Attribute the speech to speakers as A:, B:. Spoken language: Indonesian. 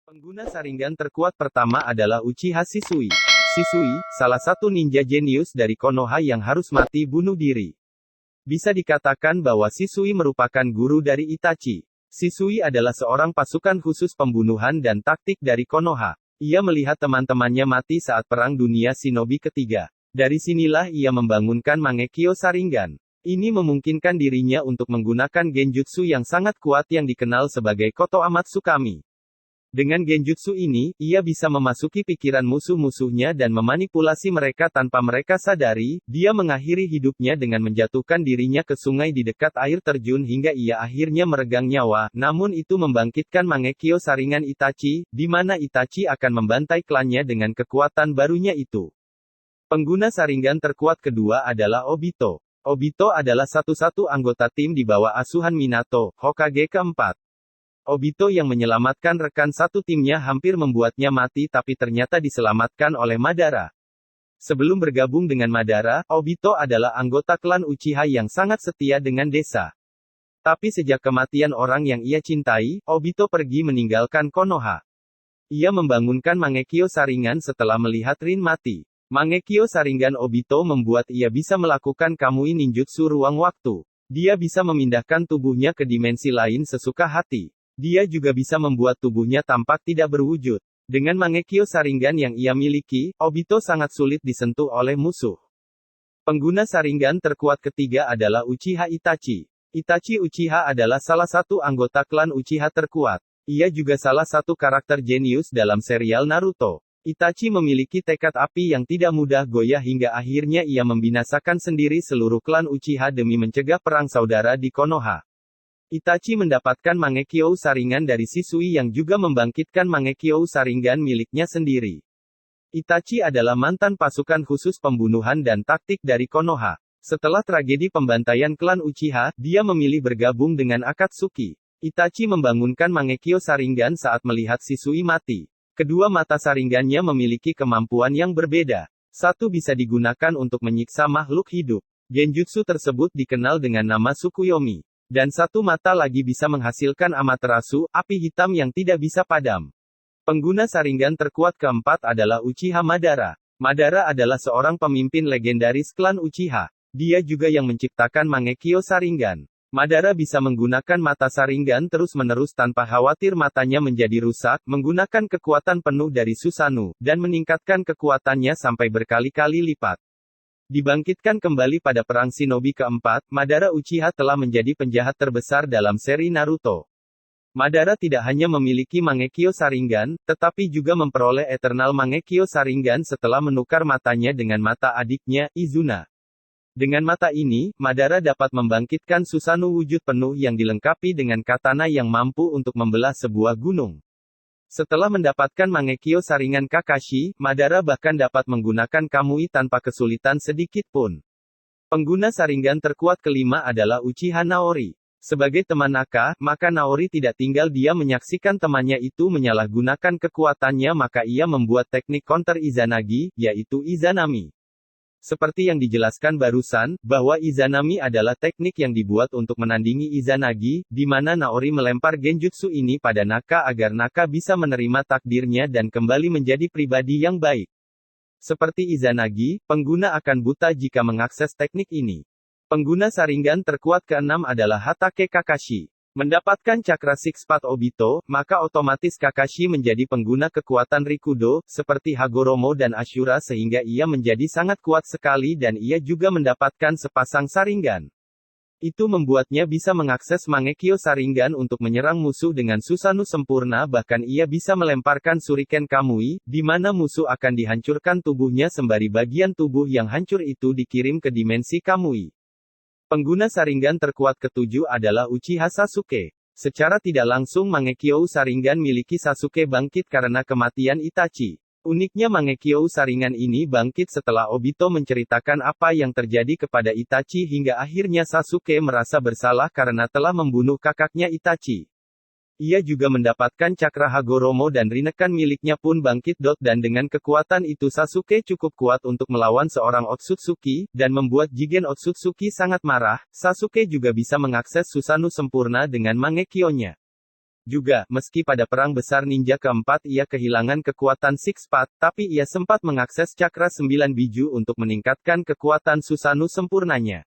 A: Pengguna Sharingan terkuat pertama adalah Uchiha Shisui. Shisui, salah satu ninja jenius dari Konoha yang harus mati bunuh diri. Bisa dikatakan bahwa Shisui merupakan guru dari Itachi. Shisui adalah seorang pasukan khusus pembunuhan dan taktik dari Konoha. Ia melihat teman-temannya mati saat Perang Dunia Shinobi ketiga. Dari sinilah ia membangunkan Mangekyo Sharingan. Ini memungkinkan dirinya untuk menggunakan genjutsu yang sangat kuat yang dikenal sebagai Koto Amatsukami. Dengan genjutsu ini, ia bisa memasuki pikiran musuh-musuhnya dan memanipulasi mereka tanpa mereka sadari. Dia mengakhiri hidupnya dengan menjatuhkan dirinya ke sungai di dekat air terjun hingga ia akhirnya meregang nyawa. Namun itu membangkitkan Mangekyo Sharingan Itachi, di mana Itachi akan membantai klannya dengan kekuatan barunya itu. Pengguna Sharingan terkuat kedua adalah Obito. Obito adalah satu-satu anggota tim di bawah asuhan Minato, Hokage keempat. Obito yang menyelamatkan rekan satu timnya hampir membuatnya mati tapi ternyata diselamatkan oleh Madara. Sebelum bergabung dengan Madara, Obito adalah anggota klan Uchiha yang sangat setia dengan desa. Tapi sejak kematian orang yang ia cintai, Obito pergi meninggalkan Konoha. Ia membangunkan Mangekyo Sharingan setelah melihat Rin mati. Mangekyo Sharingan Obito membuat ia bisa melakukan Kamui Ninjutsu ruang waktu. Dia bisa memindahkan tubuhnya ke dimensi lain sesuka hati. Dia juga bisa membuat tubuhnya tampak tidak berwujud. Dengan Mangekyo Sharingan yang ia miliki, Obito sangat sulit disentuh oleh musuh. Pengguna Sharingan terkuat ketiga adalah Uchiha Itachi. Itachi Uchiha adalah salah satu anggota klan Uchiha terkuat. Ia juga salah satu karakter jenius dalam serial Naruto. Itachi memiliki tekad api yang tidak mudah goyah hingga akhirnya ia membinasakan sendiri seluruh klan Uchiha demi mencegah perang saudara di Konoha. Itachi mendapatkan Mangekyo Sharingan dari Shisui yang juga membangkitkan Mangekyo Sharingan miliknya sendiri. Itachi adalah mantan pasukan khusus pembunuhan dan taktik dari Konoha. Setelah tragedi pembantaian klan Uchiha, dia memilih bergabung dengan Akatsuki. Itachi membangunkan Mangekyo Sharingan saat melihat Shisui mati. Kedua mata Sharingannya memiliki kemampuan yang berbeda. Satu bisa digunakan untuk menyiksa makhluk hidup. Genjutsu tersebut dikenal dengan nama Tsukuyomi. Dan satu mata lagi bisa menghasilkan Amaterasu, api hitam yang tidak bisa padam. Pengguna Sharingan terkuat keempat adalah Uchiha Madara. Madara adalah seorang pemimpin legendaris klan Uchiha. Dia juga yang menciptakan Mangekyo Sharingan. Madara bisa menggunakan mata Sharingan terus-menerus tanpa khawatir matanya menjadi rusak, menggunakan kekuatan penuh dari Susanoo, dan meningkatkan kekuatannya sampai berkali-kali lipat. Dibangkitkan kembali pada Perang Shinobi keempat, Madara Uchiha telah menjadi penjahat terbesar dalam seri Naruto. Madara tidak hanya memiliki Mangekyo Sharingan, tetapi juga memperoleh Eternal Mangekyo Sharingan setelah menukar matanya dengan mata adiknya, Izuna. Dengan mata ini, Madara dapat membangkitkan Susanoo wujud penuh yang dilengkapi dengan katana yang mampu untuk membelah sebuah gunung. Setelah mendapatkan Mangekyo Sharingan Kakashi, Madara bahkan dapat menggunakan Kamui tanpa kesulitan sedikit pun. Pengguna Sharingan terkuat kelima adalah Uchiha Naori. Sebagai teman Naka, maka Naori tidak tinggal diam menyaksikan temannya itu menyalahgunakan kekuatannya, maka ia membuat teknik counter Izanagi, yaitu Izanami. Seperti yang dijelaskan barusan, bahwa Izanami adalah teknik yang dibuat untuk menandingi Izanagi, di mana Naori melempar genjutsu ini pada Naka agar Naka bisa menerima takdirnya dan kembali menjadi pribadi yang baik. Seperti Izanagi, pengguna akan buta jika mengakses teknik ini. Pengguna Sharingan terkuat keenam adalah Hatake Kakashi. Mendapatkan cakra Six Path Obito, maka otomatis Kakashi menjadi pengguna kekuatan Rikudo, seperti Hagoromo dan Ashura sehingga ia menjadi sangat kuat sekali dan ia juga mendapatkan sepasang Sharingan. Itu membuatnya bisa mengakses Mangekyo Sharingan untuk menyerang musuh dengan Susanoo sempurna, bahkan ia bisa melemparkan Shuriken Kamui, di mana musuh akan dihancurkan tubuhnya sembari bagian tubuh yang hancur itu dikirim ke dimensi Kamui. Pengguna Sharingan terkuat ketujuh adalah Uchiha Sasuke. Secara tidak langsung Mangekyo Sharingan miliki Sasuke bangkit karena kematian Itachi. Uniknya Mangekyo Sharingan ini bangkit setelah Obito menceritakan apa yang terjadi kepada Itachi hingga akhirnya Sasuke merasa bersalah karena telah membunuh kakaknya Itachi. Ia juga mendapatkan cakra Hagoromo dan Rinnegan miliknya pun bangkit. Dan dengan kekuatan itu Sasuke cukup kuat untuk melawan seorang Otsutsuki, dan membuat Jigen Otsutsuki sangat marah. Sasuke juga bisa mengakses Susanoo sempurna dengan Mangekyo-nya. Juga, meski pada perang besar ninja keempat ia kehilangan kekuatan Six Path, tapi ia sempat mengakses cakra 9 biju untuk meningkatkan kekuatan Susanoo sempurnanya.